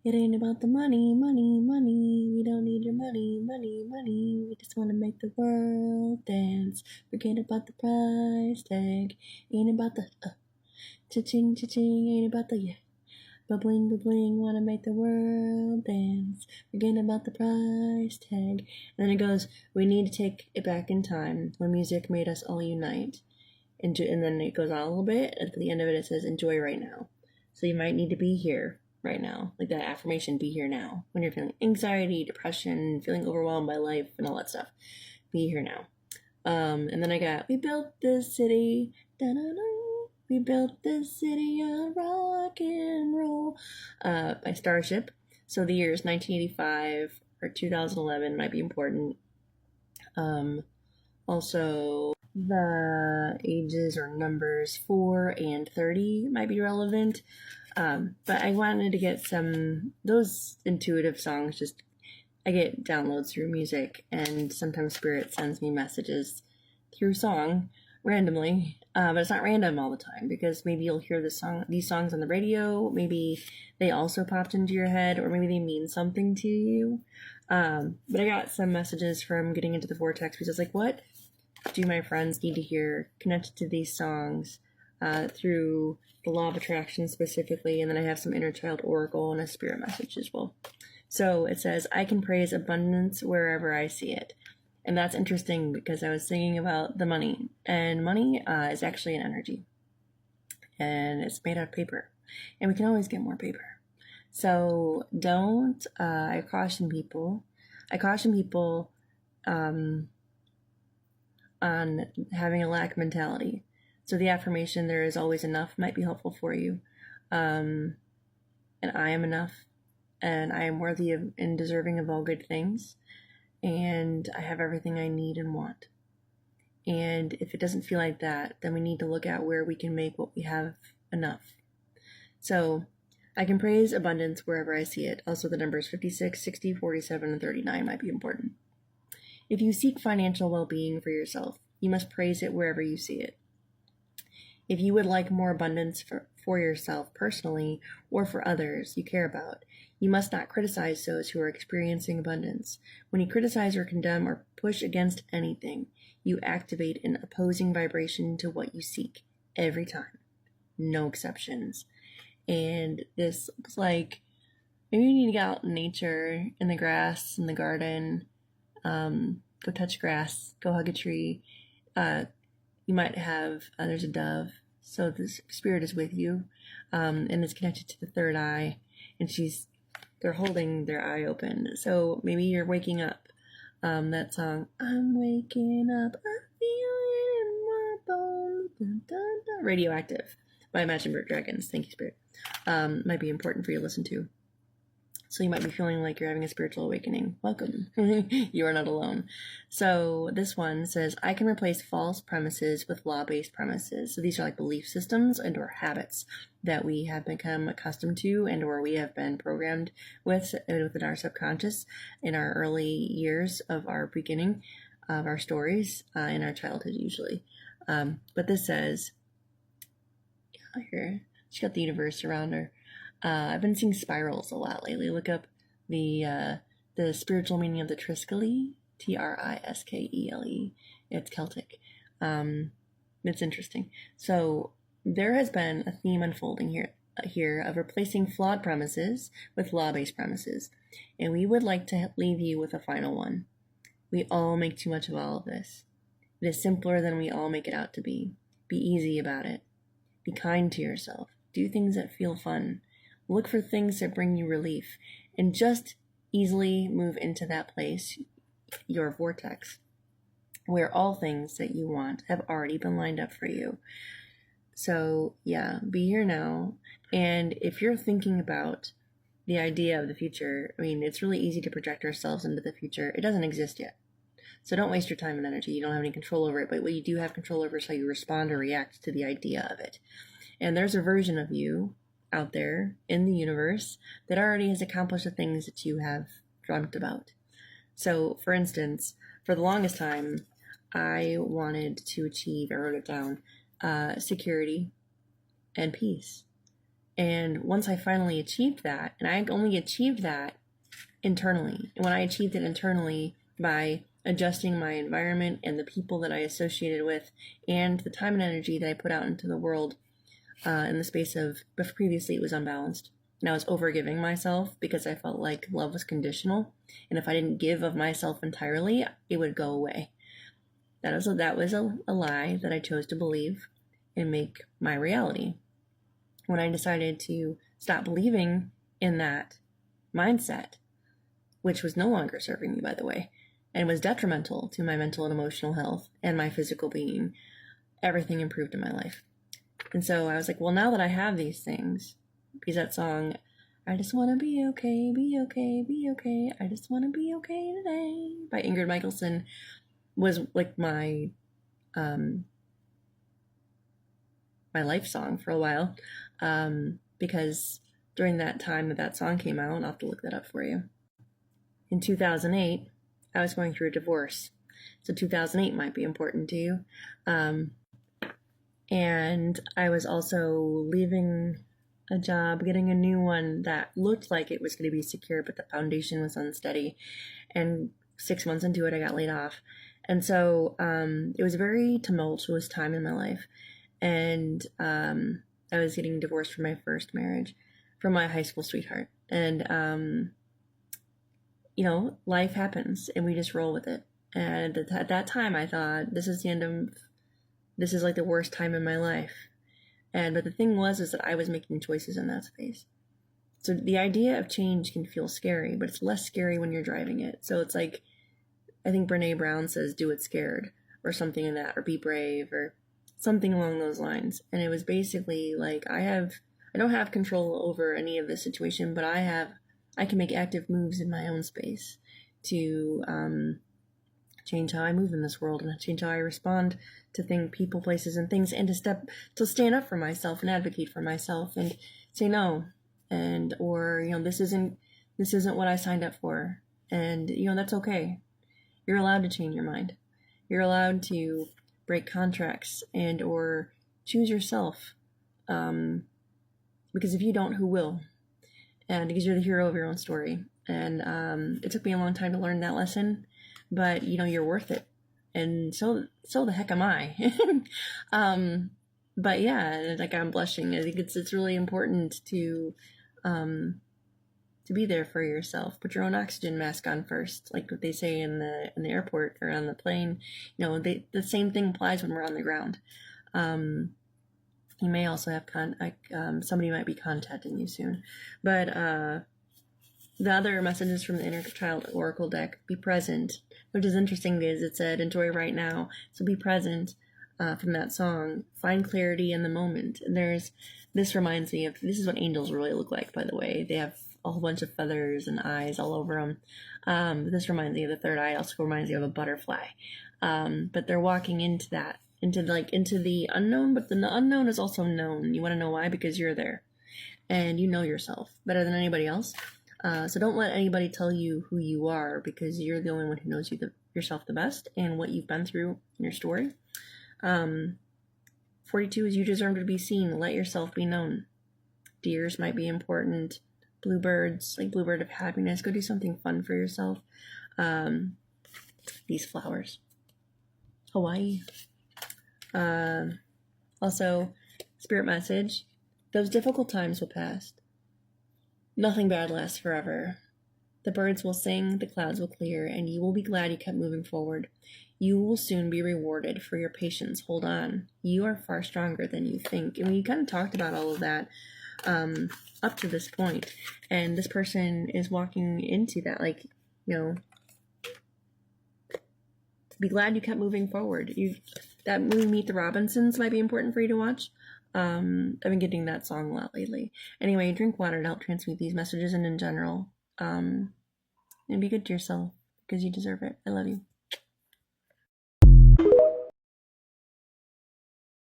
It ain't about the money, money, money. We don't need your money, money, money. We just want to make the world dance. Forget about the price tag. Ain't about the cha-ching, cha-ching. Ain't about the ba-bling, ba-bling. Want to make the world dance. Forget about the price tag. And then it goes, we need to take it back in time when music made us all unite. And then it goes on a little bit. At the end of it, it says, enjoy right now. So you might need to be here right now. Like that affirmation, be here now. When you're feeling anxiety, depression, feeling overwhelmed by life and all that stuff, be here now. And then I got, we built this city, da-da-da. We built this city of rock and roll, by Starship. So the years 1985 or 2011 might be important. Also, the ages or numbers 4 and 30 might be relevant. But I wanted to get those intuitive songs. Just, I get downloads through music, and sometimes Spirit sends me messages through song randomly. But it's not random all the time, because maybe you'll hear these songs on the radio. Maybe they also popped into your head, or maybe they mean something to you. But I got some messages from getting into the Vortex, because I was like, what do my friends need to hear connected to these songs through the law of attraction specifically? And then I have some inner child oracle and a spirit message as well. So it says, I can praise abundance wherever I see it. And that's interesting, because I was thinking about the money, and money is actually an energy, and it's made out of paper, and we can always get more paper. So don't, I caution people on having a lack mentality. So the affirmation, there is always enough, might be helpful for you. And I am enough, and I am worthy of and deserving of all good things. And I have everything I need and want. And if it doesn't feel like that, then we need to look at where we can make what we have enough. So I can praise abundance wherever I see it. Also, the numbers 56, 60, 47, and 39 might be important. If you seek financial well-being for yourself, you must praise it wherever you see it. If you would like more abundance for yourself personally or for others you care about, you must not criticize those who are experiencing abundance. When you criticize or condemn or push against anything, you activate an opposing vibration to what you seek every time. No exceptions. And this looks like maybe you need to get out in nature, in the grass, in the garden, go touch grass, go hug a tree. You might have, there's a dove, so the spirit is with you, and it's connected to the third eye, and they're holding their eye open. So maybe you're waking up. That song, I'm waking up, I feel it in my bones, dun, dun, dun. Radioactive by Imagine Dragons. Thank you, Spirit. Might be important for you to listen to. So you might be feeling like you're having a spiritual awakening. Welcome. You are not alone. So this one says, I can replace false premises with law-based premises. So these are like belief systems and or habits that we have become accustomed to and or we have been programmed within our subconscious in our early years of our beginning of our stories in our childhood usually. But this says, here, she's got the universe around her. I've been seeing spirals a lot lately. Look up the spiritual meaning of the Triskele, Triskele. It's Celtic. It's interesting. So there has been a theme unfolding here of replacing flawed premises with law-based premises, and we would like to leave you with a final one. We all make too much of all of this. It is simpler than we all make it out to be. Be easy about it. Be kind to yourself. Do things that feel fun. Look for things that bring you relief, and just easily move into that place, your vortex, where all things that you want have already been lined up for you. So yeah, be here now. And if you're thinking about the idea of the future, I mean, it's really easy to project ourselves into the future. It doesn't exist yet. So don't waste your time and energy. You don't have any control over it, but what you do have control over is how you respond or react to the idea of it. And there's a version of you out there in the universe that already has accomplished the things that you have dreamt about. So, for instance, for the longest time, I wanted to achieve, I wrote it down, security and peace. And once I finally achieved that, and I only achieved that internally, and when I achieved it internally by adjusting my environment and the people that I associated with and the time and energy that I put out into the world in the space of, but previously it was unbalanced. And I was overgiving myself because I felt like love was conditional. And if I didn't give of myself entirely, it would go away. That was a lie that I chose to believe and make my reality. When I decided to stop believing in that mindset, which was no longer serving me, by the way, and was detrimental to my mental and emotional health and my physical being, everything improved in my life. And so I was like, well, now that I have these things, because that song, I just want to be okay, be okay, be okay, I just want to be okay today, by Ingrid Michaelson, was like my life song for a while, because during that time that song came out, I'll have to look that up for you. In 2008, I was going through a divorce. So 2008 might be important to you. And I was also leaving a job, getting a new one that looked like it was going to be secure, but the foundation was unsteady. And 6 months into it, I got laid off. And so it was a very tumultuous time in my life. And I was getting divorced from my first marriage, from my high school sweetheart. And life happens and we just roll with it. And at that time I thought, this is like the worst time in my life. But the thing is that I was making choices in that space. So the idea of change can feel scary, but it's less scary when you're driving it. So it's like, I think Brene Brown says, do it scared, or something in that, or be brave, or something along those lines. And it was basically like, I don't have control over any of this situation, but I can make active moves in my own space to change how I move in this world and change how I respond to people, places, and things, and to stand up for myself and advocate for myself and say no, or this isn't what I signed up for, and that's okay. You're allowed to change your mind. You're allowed to break contracts and or choose yourself, because if you don't, who will? And because you're the hero of your own story. And it took me a long time to learn that lesson, but you're worth it. And so the heck am I. But yeah, like, I'm blushing. I think it's really important to be there for yourself. Put your own oxygen mask on first, like what they say in the airport or on the plane. The same thing applies when we're on the ground. You may also have somebody might be contacting you soon. But the other messages from the Inner Child Oracle deck: be present, which is interesting because it said enjoy right now. So be present from that song. Find clarity in the moment. And this reminds me of, this is what angels really look like, by the way. They have a whole bunch of feathers and eyes all over them. This reminds me of the third eye. It also reminds me of a butterfly. But they're walking into the unknown, but the unknown is also known. You want to know why? Because you're there and you know yourself better than anybody else. So don't let anybody tell you who you are, because you're the only one who knows yourself the best and what you've been through in your story. 42 is you deserve to be seen. Let yourself be known. Deers might be important. Bluebirds, like bluebird of happiness. Go do something fun for yourself. These flowers. Hawaii. Also, spirit message: those difficult times will pass. Nothing bad lasts forever. The birds will sing, the clouds will clear, and you will be glad you kept moving forward. You will soon be rewarded for your patience. Hold on. You are far stronger than you think. And we kind of talked about all of that up to this point. And this person is walking into that, be glad you kept moving forward. That movie Meet the Robinsons might be important for you to watch. I've been getting that song a lot lately. Anyway, drink water to help transmute these messages, and in general, and be good to yourself because you deserve it. I love you.